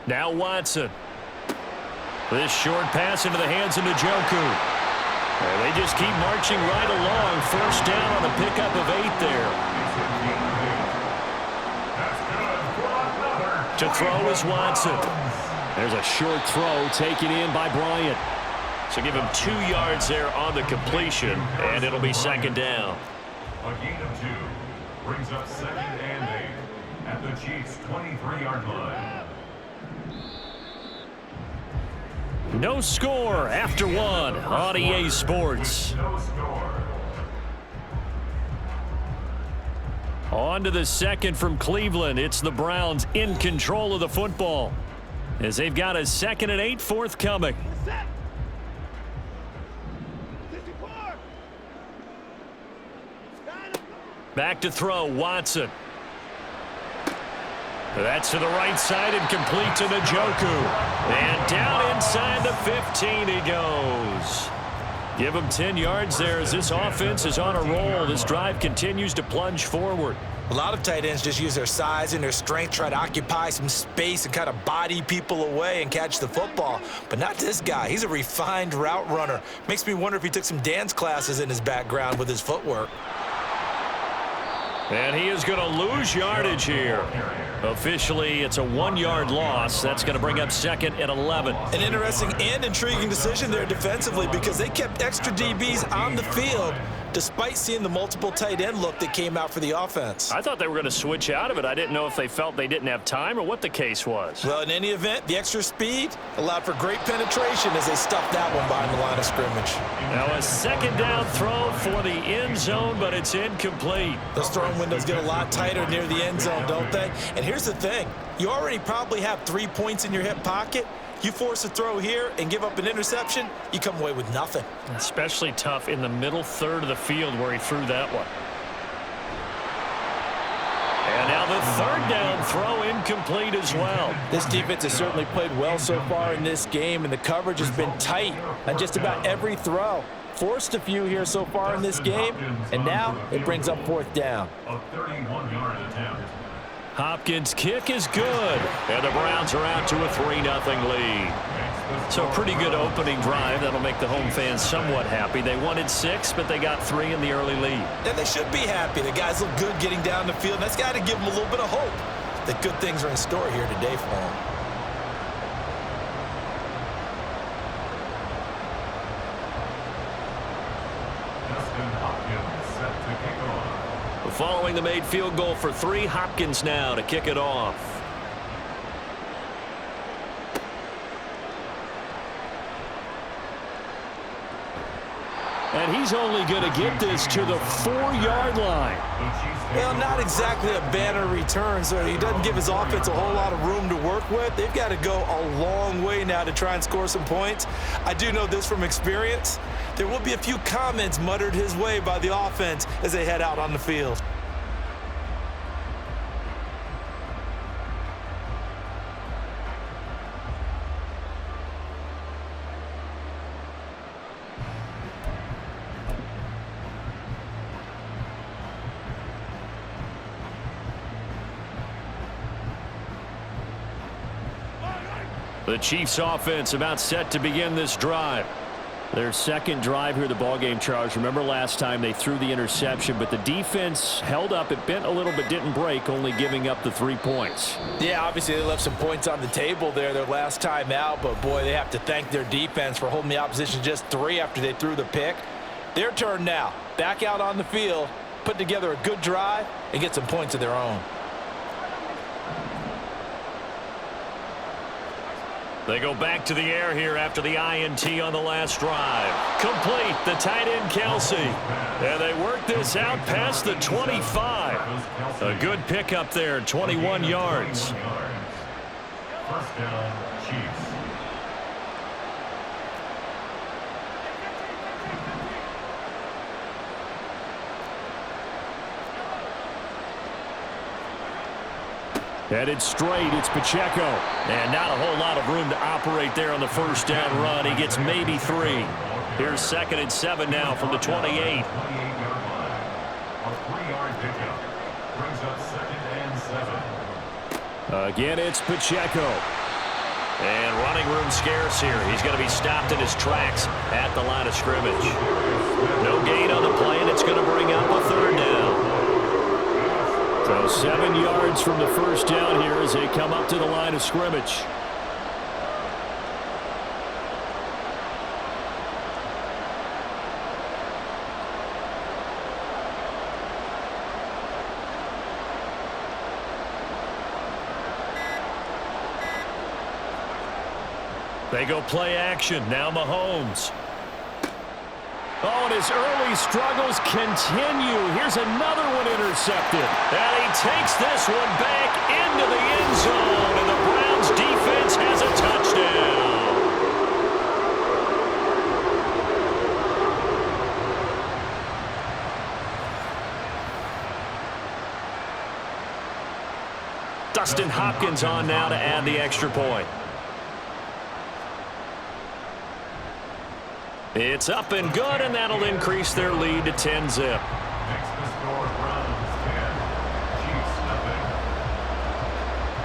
Now Watson. This short pass into the hands of Njoku. And they just keep marching right along. First down on a pickup of 8 there. To throw is Watson. There's a short throw taken in by Bryant. So give him 2 yards there on the completion, and it'll be second down. A gain of 2 brings up 2nd and 8 at the Chiefs' 23-yard line. No score after 1 on EA Sports. No score. On to the second from Cleveland. It's the Browns in control of the football as they've got a 2nd and 8 forthcoming. Back to throw, Watson. That's to the right side and complete to Njoku. And down inside the 15 he goes. Give him 10 yards there as this offense is on a roll. This drive continues to plunge forward. A lot of tight ends just use their size and their strength, try to occupy some space and kind of body people away and catch the football. But not this guy. He's a refined route runner. Makes me wonder if he took some dance classes in his background with his footwork. And he is going to lose yardage here. Officially, it's a 1-yard loss. That's going to bring up 2nd and 11. An interesting and intriguing decision there defensively because they kept extra DBs on the field despite seeing the multiple tight end look that came out for the offense. I thought they were going to switch out of it. I didn't know if they felt they didn't have time or what the case was. Well, in any event, the extra speed allowed for great penetration as they stuffed that one behind the line of scrimmage. Now a 2nd down throw for the end zone, but it's incomplete. Those throwing windows get a lot tighter near the end zone, don't they? And here's the thing. You already probably have 3 points in your hip pocket. You force a throw here and give up an interception, you come away with nothing. Especially tough in the middle third of the field where he threw that one. And now the 3rd down throw incomplete as well. This defense has certainly played well so far in this game, and the coverage has been tight on just about every throw. Forced a few here so far in this game, and now it brings up 4th down. A 31-yard attempt. Hopkins' kick is good, and the Browns are out to a 3-0 lead. So pretty good opening drive. That'll make the home fans somewhat happy. They wanted 6, but they got 3 in the early lead. And they should be happy. The guys look good getting down the field, and that's got to give them a little bit of hope that good things are in store here today for them. Following the made field goal for 3, Hopkins now to kick it off. And he's only going to get this to the 4-yard line. Well, not exactly a banner return, so he doesn't give his offense a whole lot of room to work with. They've got to go a long way now to try and score some points. I do know this from experience. There will be a few comments muttered his way by the offense as they head out on the field. The Chiefs offense about set to begin this drive. Their 2nd drive here, the ballgame, Charles. Remember last time they threw the interception, but the defense held up. It bent a little but didn't break, only giving up the 3 points. Yeah, obviously they left some points on the table there their last time out, but boy, they have to thank their defense for holding the opposition just 3 after they threw the pick. Their turn now. Back out on the field, put together a good drive, and get some points of their own. They go back to the air here after the INT on the last drive. Complete, the tight end Kelsey. And they work this out past the 25. A good pickup there, 21 yards. 1st down, Chiefs. Headed straight, it's Pacheco. And not a whole lot of room to operate there on the 1st down run. He gets maybe 3. Here's 2nd and 7 now from the 28. 28-yard line. A 3-yard pickup brings up 2nd and 7. Again, it's Pacheco. And running room scarce here. He's going to be stopped in his tracks at the line of scrimmage. No gain on the play, and it's going to bring up a third down. So 7 yards from the first down here as they come up to the line of scrimmage. They go play action. Now Mahomes. Oh, and his early struggles continue. Here's another one intercepted. And he takes this one back into the end zone. And the Browns defense has a touchdown. Dustin Hopkins on now to add the extra point. It's up and good, and that'll increase their lead to 10-zip. Next to score, Browns 10, Chiefs nothing.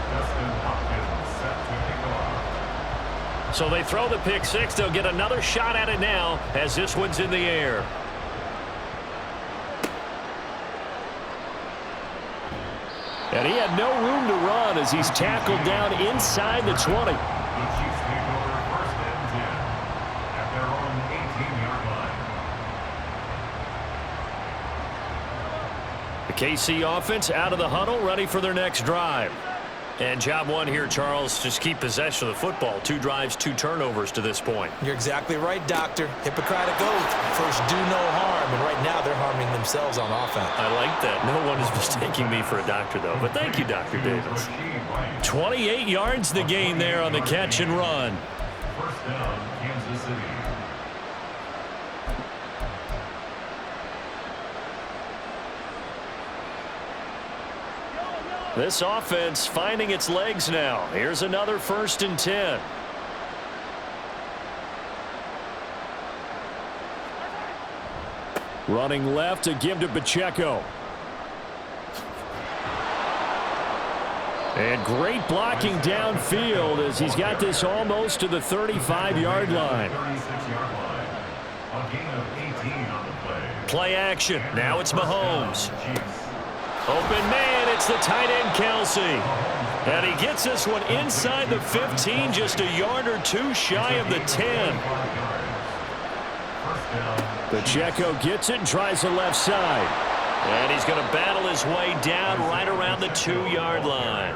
Dustin Hopkins set to kick off. So they throw the pick six. They'll get another shot at it now as this one's in the air. And he had no room to run as he's tackled down inside the 20. The Chiefs take over first and 10 at their own 18-yard line. The KC offense out of the huddle, ready for their next drive. And job one here, Charles, just keep possession of the football. 2 drives, 2 turnovers to this point. You're exactly right, Doctor. Hippocratic oath. First, do no harm. And right now, they're harming themselves on offense. I like that. No one is mistaking me for a doctor, though. But thank you, Dr. Davis. 28 yards the gain there on the catch and run. First down, Kansas City. This offense finding its legs now. Here's another 1st and 10. Running left to give to Pacheco. And great blocking downfield as he's got this almost to the 35-yard line. 36-yard line. A gain of 18 on the play. Play action. Now it's Mahomes. Chiefs. Open man, it's the tight end, Kelsey. And he gets this one inside the 15, just a yard or 2 shy of the 10. Pacheco gets it and tries the left side. And he's going to battle his way down right around the 2-yard line.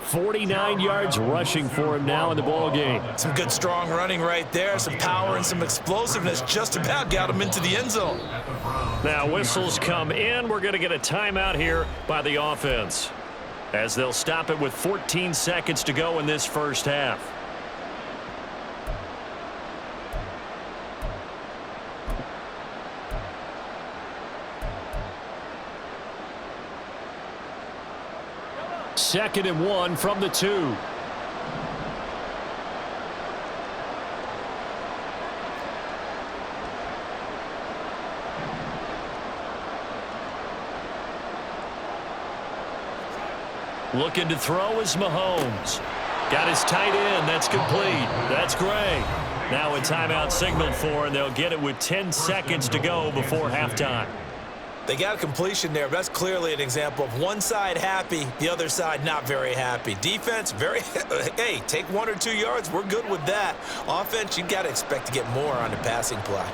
49 yards rushing for him now in the ball game. Some good, strong running right there. Some power and some explosiveness just about got him into the end zone. Now whistles come in. We're going to get a timeout here by the offense as they'll stop it with 14 seconds to go in this first half. Second and 1 from the 2. Looking to throw is Mahomes. Got his tight end. That's complete. That's Gray. Now a timeout signaled for, and they'll get it with 10 seconds to go before halftime. They got a completion there. That's clearly an example of one side happy, the other side not very happy. Defense, very, hey, take 1 or 2 yards. We're good with that. Offense, you got to expect to get more on the passing play.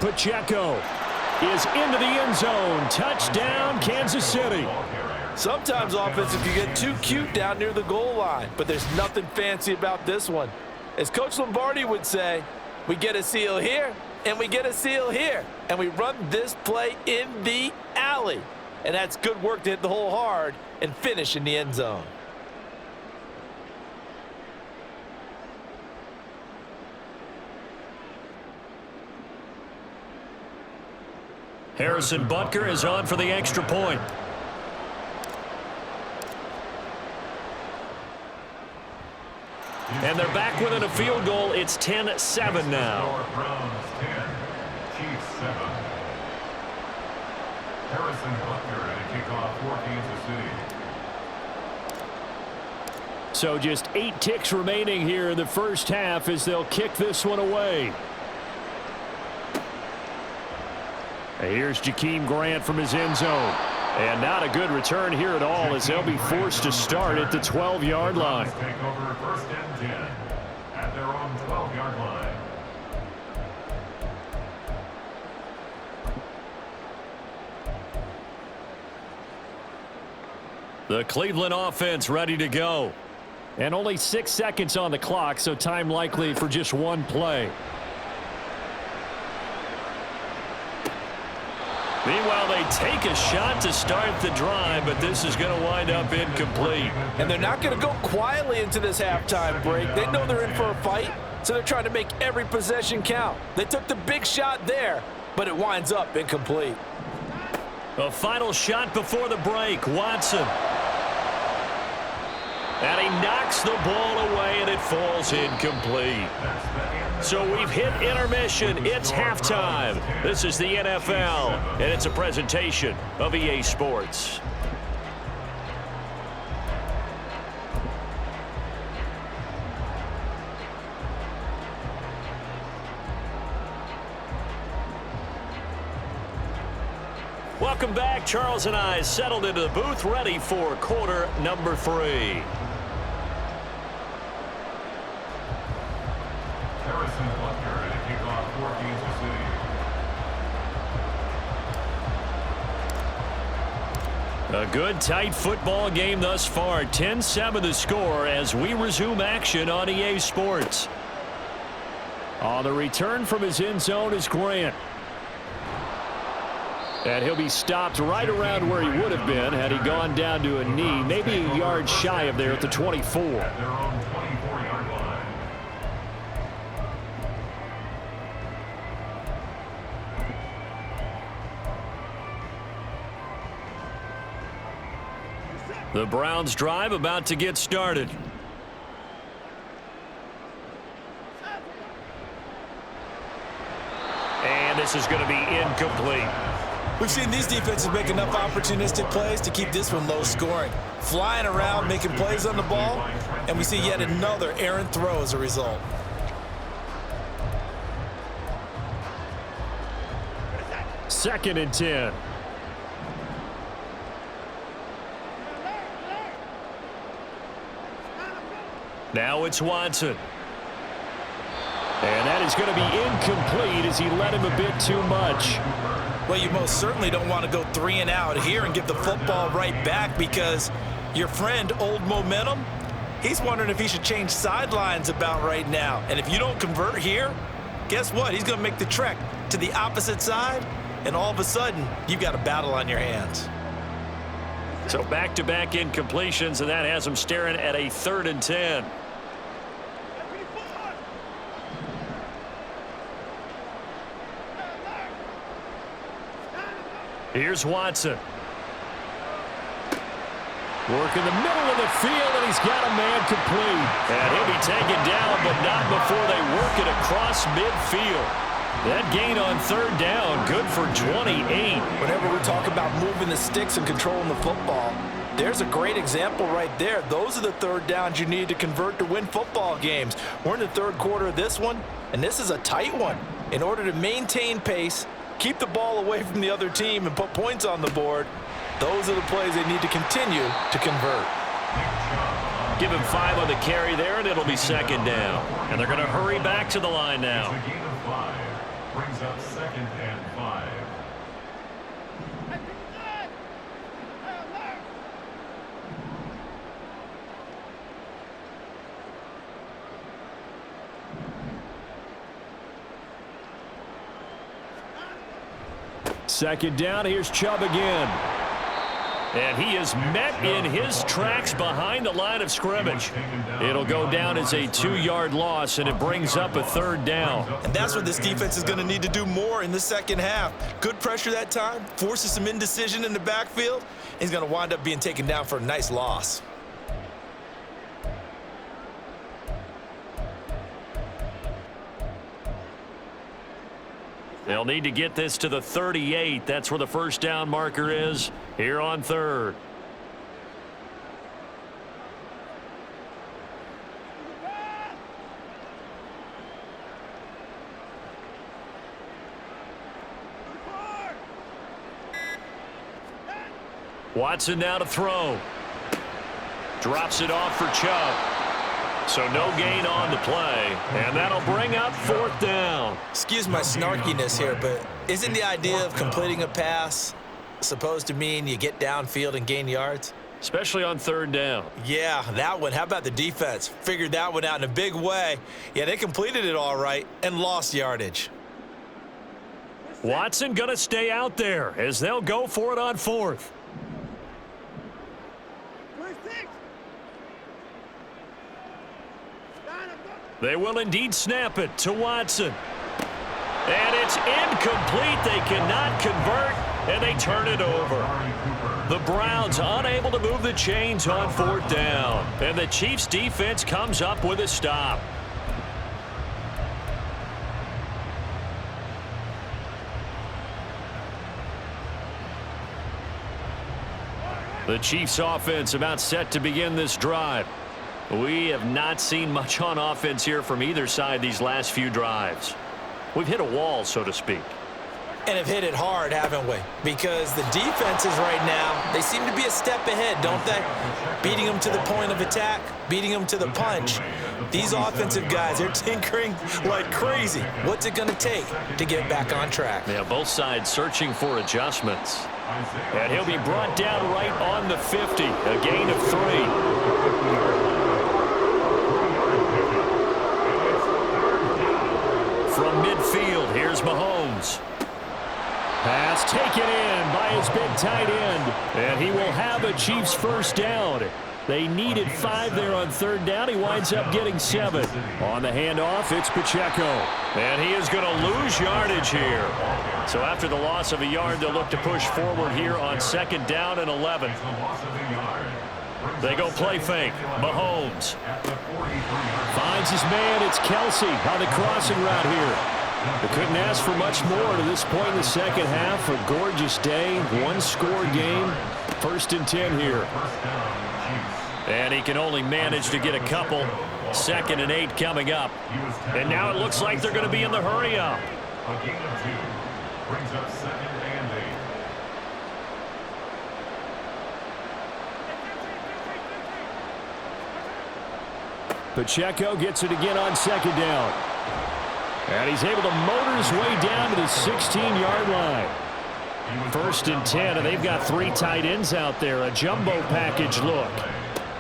Pacheco is into the end zone. Touchdown, Kansas City. Sometimes offensive can get too cute down near the goal line, but there's nothing fancy about this one. As Coach Lombardi would say, we get a seal here, and we get a seal here, and we run this play in the alley. And that's good work to hit the hole hard and finish in the end zone. Harrison Butker is on for the extra point. And they're back within a field goal. It's 10-7 now. Harrison Butker and a kickoff for Kansas City. So just 8 ticks remaining here in the first half as they'll kick this one away. Here's Jakeem Grant from his end zone. And not a good return here at all as they'll be forced to start at the 12-yard line. Take over first and 10 at their own 12-yard line. The Cleveland offense ready to go. And only 6 seconds on the clock, so time likely for just one play. Meanwhile, they take a shot to start the drive, but this is going to wind up incomplete. And they're not going to go quietly into this halftime break. They know they're in for a fight, so they're trying to make every possession count. They took the big shot there, but it winds up incomplete. A final shot before the break. Watson. And he knocks the ball away, and it falls incomplete. So we've hit intermission. It's halftime. This is the NFL, and it's a presentation of EA Sports. Welcome back. Charles and I settled into the booth, ready for quarter number 3. Harrison Butker and a kickoff for Kansas City. A good, tight football game thus far. 10-7 the score as we resume action on EA Sports. On the return from his end zone is Grant. And he'll be stopped right around where he would have been had he gone down to a knee, maybe a yard shy of there at the 24. At their own 24-yard line. The Browns drive about to get started. And this is going to be incomplete. We've seen these defenses make enough opportunistic plays to keep this one low scoring. Flying around, making plays on the ball, and we see yet another errant throw as a result. Second and 10. Now it's Watson. And that is going to be incomplete as he led him a bit too much. Well, you most certainly don't want to go 3 and out here and give the football right back because your friend, Old Momentum, he's wondering if he should change sidelines about right now. And if you don't convert here, guess what? He's going to make the trek to the opposite side, and all of a sudden, you've got a battle on your hands. So back-to-back incompletions, and that has him staring at a 3rd and 10. Here's Watson. Working the middle of the field, and he's got a man complete. And he'll be taken down, but not before they work it across midfield. That gain on 3rd down, good for 28. Whenever we talk about moving the sticks and controlling the football, there's a great example right there. Those are the 3rd downs you need to convert to win football games. We're in the 3rd quarter of this one, and this is a tight one. In order to maintain pace, keep the ball away from the other team, and put points on the board, those are the plays they need to continue to convert. Give him 5 on the carry there, and it'll be 2nd down. And they're going to hurry back to the line now. It's a gain of 5. Brings up 2nd and 5. Second down, here's Chubb again. And he is met in his tracks behind the line of scrimmage. It'll go down as a 2-yard loss, and it brings up a 3rd down. And that's what this defense is going to need to do more in the second half. Good pressure that time, forces some indecision in the backfield. He's going to wind up being taken down for a nice loss. They'll need to get this to the 38. That's where the first down marker is here on third. Watson now to throw. Drops it off for Chubb. So no gain on the play, and that'll bring up fourth down. Excuse my snarkiness here, but isn't the idea of completing a pass supposed to mean you get downfield and gain yards? Especially on third down. Yeah, that one. How about the defense? Figured that one out in a big way. Yeah, they completed it all right and lost yardage. Watson going to stay out there as they'll go for it on fourth. They will indeed snap it to Watson. And it's incomplete. They cannot convert, and they turn it over. The Browns unable to move the chains on fourth down. And the Chiefs defense comes up with a stop. The Chiefs offense about set to begin this drive. We have not seen much on offense here from either side these last few drives. We've hit a wall, so to speak. And have hit it hard, haven't we? Because the defenses right now, they seem to be a step ahead, don't they? Beating them to the point of attack, beating them to the punch. These offensive guys, they're tinkering like crazy. What's it going to take to get back on track? Yeah, both sides searching for adjustments. And he'll be brought down right on the 50, a gain of 3. From midfield, here's Mahomes. Pass taken in by his big tight end. And he will have a Chiefs first down. They needed 5 there on third down. He winds up getting 7. On the handoff, it's Pacheco. And he is going to lose yardage here. So after the loss of a yard, they'll look to push forward here on second down and 11. They go play fake. Mahomes finds his man. It's Kelsey on the crossing route here. They couldn't ask for much more to this point in the second half. A gorgeous day, one-score game. First and 10 here. And he can only manage to get a couple. Second and 8 coming up. And now it looks like they're going to be in the hurry up. A gain of 2 brings up second and 8. Pacheco gets it again on second down. And he's able to motor his way down to the 16-yard line. First and 10, and they've got 3 tight ends out there. A jumbo package look.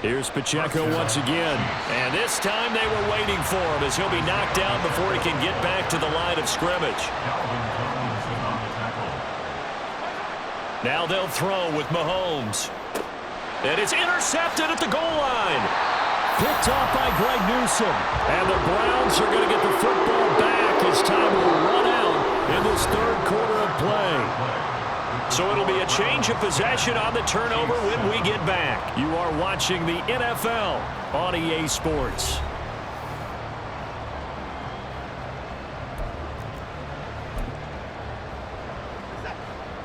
Here's Pacheco once again. And this time they were waiting for him as he'll be knocked down before he can get back to the line of scrimmage. Now they'll throw with Mahomes. And it's intercepted at the goal line. Picked off by Greg Newsome. And the Browns are going to get the football back as time will run out in this third quarter of play. So it'll be a change of possession on the turnover when we get back. You are watching the NFL on EA Sports.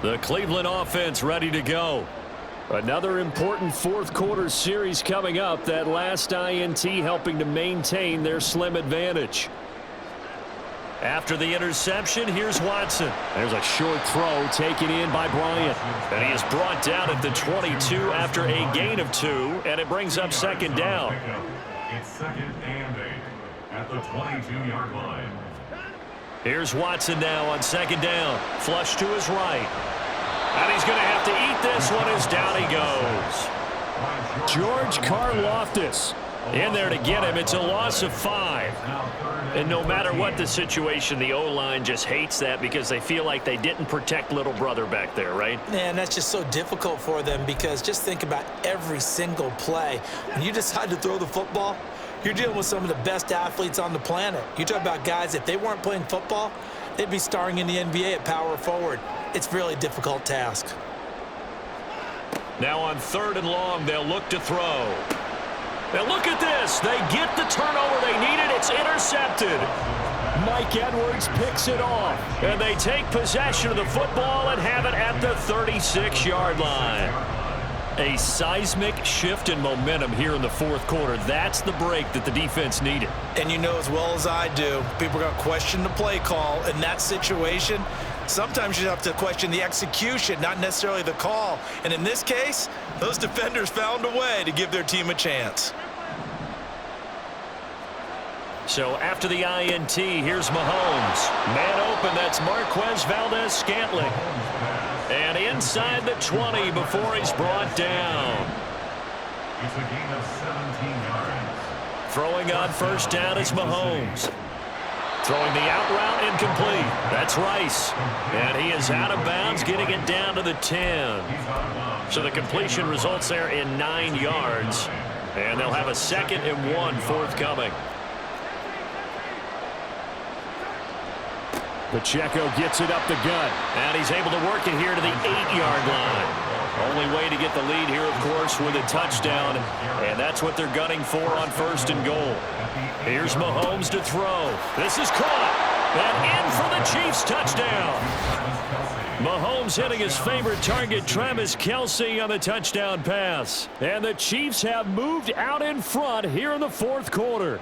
The Cleveland offense ready to go. Another important fourth quarter series coming up. That last INT helping to maintain their slim advantage. After the interception, here's Watson. There's a short throw taken in by Bryant. And he is brought down at the 22 after a gain of 2, and it brings up second down. It's second and 8 at the 22-yard line. Here's Watson now on second down. Flush to his right. And he's going to have to eat this one as down he goes. George Karlaftis in there to get him. It's a loss of 5. And no matter what the situation, the O-line just hates that because they feel like they didn't protect little brother back there, right? And that's just so difficult for them because just think about every single play. When you decide to throw the football, you're dealing with some of the best athletes on the planet. You talk about guys, if they weren't playing football, they'd be starring in the NBA at power forward. It's a really difficult task. Now on third and long, they'll look to throw. Now look at this. They get the turnover they needed. It's intercepted. Mike Edwards picks it off. And they take possession of the football and have it at the 36-yard line. A seismic shift in momentum here in the fourth quarter. That's the break that the defense needed. And you know as well as I do, people are going to question the play call in that situation. Sometimes you have to question the execution, not necessarily the call. And in this case, those defenders found a way to give their team a chance. So after the INT, here's Mahomes. Man open, that's Marquez Valdez-Scantling. And inside the 20 before he's brought down. It's a gain of 17 yards. Throwing on first down is Mahomes. Throwing the out route incomplete. That's Rice. And he is out of bounds, getting it down to the 10. So the completion results there in 9 yards. And they'll have a 2nd and 1 forthcoming. Pacheco gets it up the gut. And he's able to work it here to the 8-yard line. Only way to get the lead here, of course, with a touchdown. And that's what they're gunning for on 1st and goal. Here's Mahomes to throw. This is caught. And in for the Chiefs touchdown. Mahomes hitting his favorite target, Travis Kelce, on the touchdown pass. And the Chiefs have moved out in front here in the fourth quarter.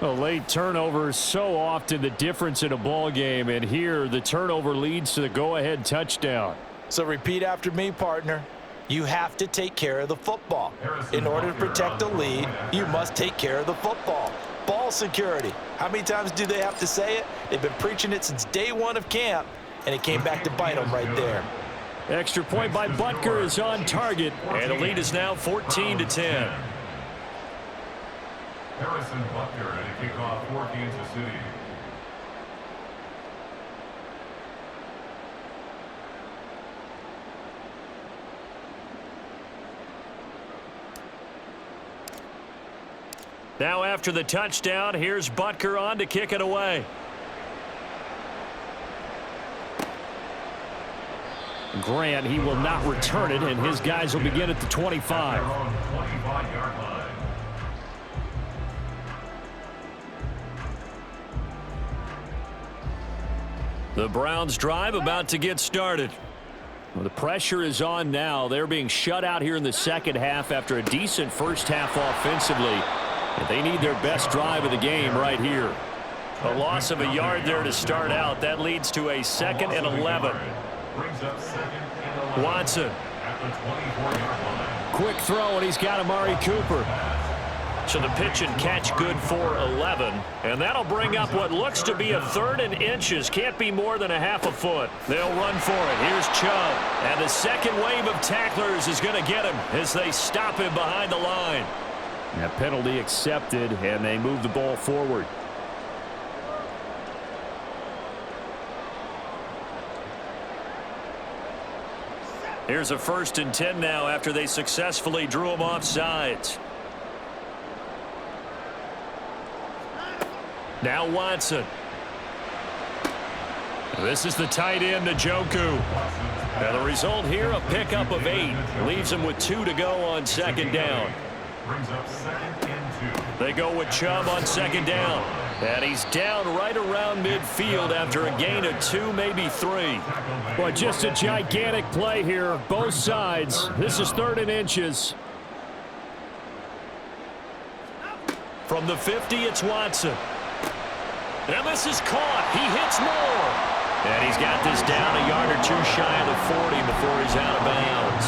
A late turnover is so often the difference in a ball game, and here the turnover leads to the go-ahead touchdown. So repeat after me, partner. You have to take care of the football. In order to protect the lead, you must take care of the football. Ball security. How many times do they have to say it? They've been preaching it since day one of camp, and it came back to bite them right there. Extra point by Butker is on target, and the lead is now 14-10. Harrison Butker at a kickoff for Kansas City. Now after the touchdown, here's Butker on to kick it away. Grant, he will not return it, and his guys will begin at the 25. Their own 25-yard line. The Browns drive about to get started. Well, the pressure is on now. They're being shut out here in the second half after a decent first half offensively. And they need their best drive of the game right here. A loss of a yard there to start out. That leads to a 2nd and 11. Brings up 2nd and 11. Watson. At the 24-yard line. Quick throw, and he's got Amari Cooper. So the pitch and catch good for 11. And that'll bring up what looks to be a 3rd and inches. Can't be more than a half a foot. They'll run for it. Here's Chubb. And the second wave of tacklers is going to get him as they stop him behind the line. That penalty accepted, and they move the ball forward. Here's a 1st and 10 now after they successfully drew him off sides. Now Watson. This is the tight end, Njoku. And the result here, a pickup of 8. Leaves him with 2 to go on 2nd down. Brings up 2nd and 2. They go with Chubb on 2nd down. And he's down right around midfield after a gain of 2, maybe 3. Boy, just a gigantic play here, both sides. This is 3rd and inches. From the 50, it's Watson. And this is caught. He hits more. And he's got this down a yard or 2 shy of the 40 before he's out of bounds.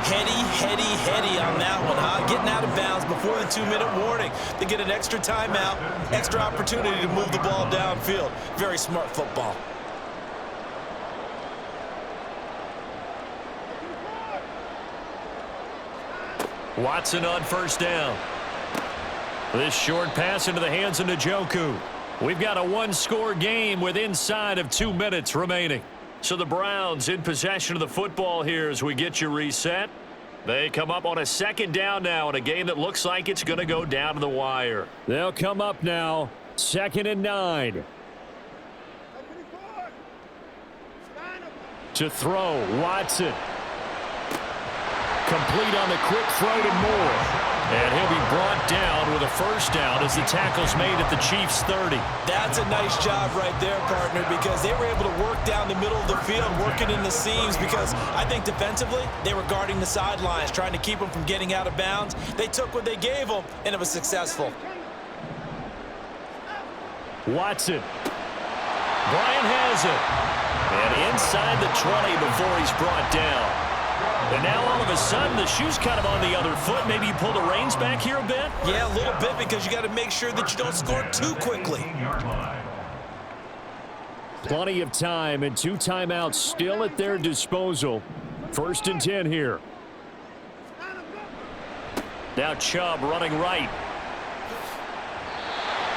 Heady on that one, huh? Getting out of bounds before the 2-minute warning. They get an extra timeout, extra opportunity to move the ball downfield. Very smart football. Watson on 1st down. This short pass into the hands of Njoku. We've got a 1-score game with inside of 2 minutes remaining. So the Browns in possession of the football here as we get you reset. They come up on a 2nd down now in a game that looks like it's going to go down to the wire. They'll come up now, 2nd and 9. To throw, Watson. Complete on the quick throw to Moore. And he'll be brought down with a first down as the tackle's made at the Chiefs' 30. That's a nice job right there, partner, because they were able to work down the middle of the field, working in the seams, because I think defensively they were guarding the sidelines, trying to keep them from getting out of bounds. They took what they gave them, and it was successful. Watson. Bryant has it. And inside the 20 before he's brought down. And now all of a sudden the shoe's kind of on the other foot. Maybe you pull the reins back here a bit? Yeah, a little bit, because you got to make sure that you don't score too quickly. Plenty of time and 2 timeouts still at their disposal. 1st and 10 here. Now Chubb running right.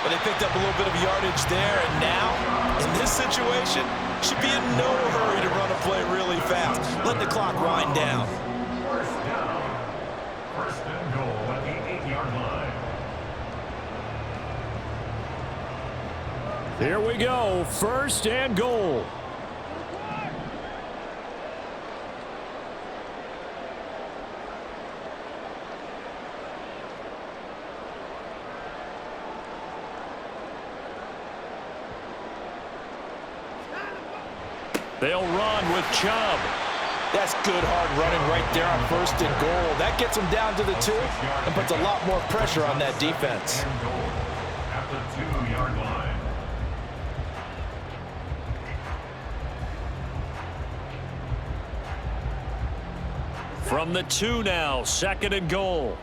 But they picked up a little bit of yardage there, and now, in this situation, should be in no hurry to run a play really fast. Let the clock wind down. First down. First and goal at the 8-yard line. Here we go. 1st and goal. They'll run with Chubb. That's good hard running right there on 1st and goal. That gets them down to the 2 and puts a lot more pressure on that defense. And goal at the 2-yard line. From the 2 now, 2nd and goal.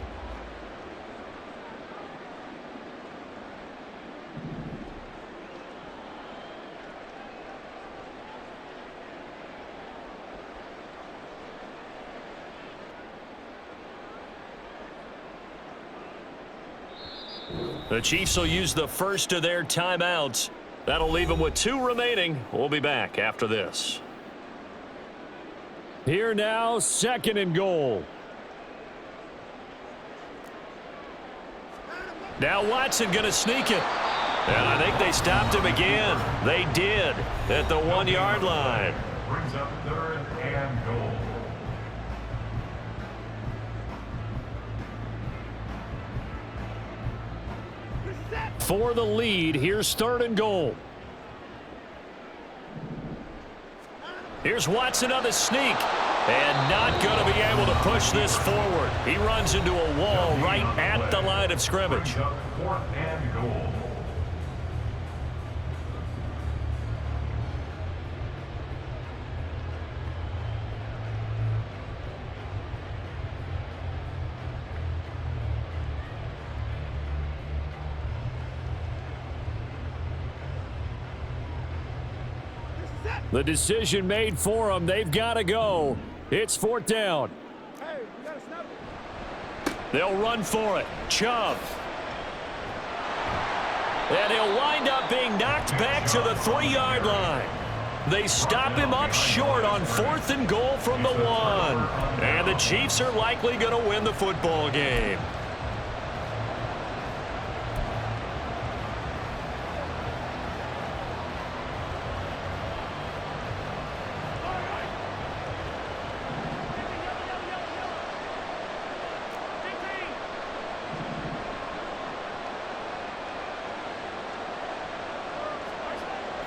The Chiefs will use the first of their timeouts. That'll leave them with 2 remaining. We'll be back after this. Here now, 2nd and goal. Now Watson going to sneak it. And I think they stopped him again. They did at the 1-yard line. Brings up 3rd and goal. For the lead, here's 3rd and goal. Here's Watson on the sneak. And not going to be able to push this forward. He runs into a wall right at the line of scrimmage. 4th and goal. The decision made for them. They've got to go. It's 4th down. They'll run for it. Chubb. And he'll wind up being knocked back to the 3-yard line. They stop him up short on 4th and goal from the 1. And the Chiefs are likely going to win the football game.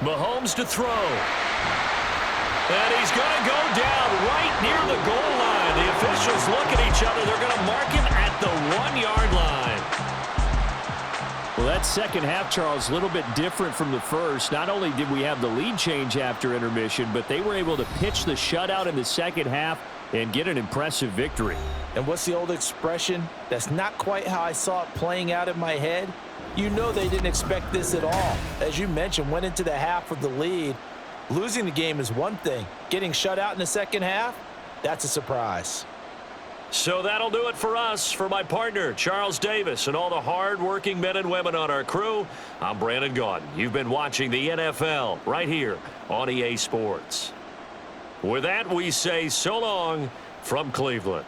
Mahomes to throw. And he's going to go down right near the goal line. The officials look at each other. They're going to mark him at the 1-yard line. Well, that second half, Charles, a little bit different from the first. Not only did we have the lead change after intermission, but they were able to pitch the shutout in the second half and get an impressive victory. And what's the old expression? That's not quite how I saw it playing out in my head. You know they didn't expect this at all. As you mentioned, went into the half with the lead. Losing the game is one thing. Getting shut out in the second half, that's a surprise. So that'll do it for us. For my partner, Charles Davis, and all the hard-working men and women on our crew, I'm Brandon Gaudin. You've been watching the NFL right here on EA Sports. With that, we say so long from Cleveland.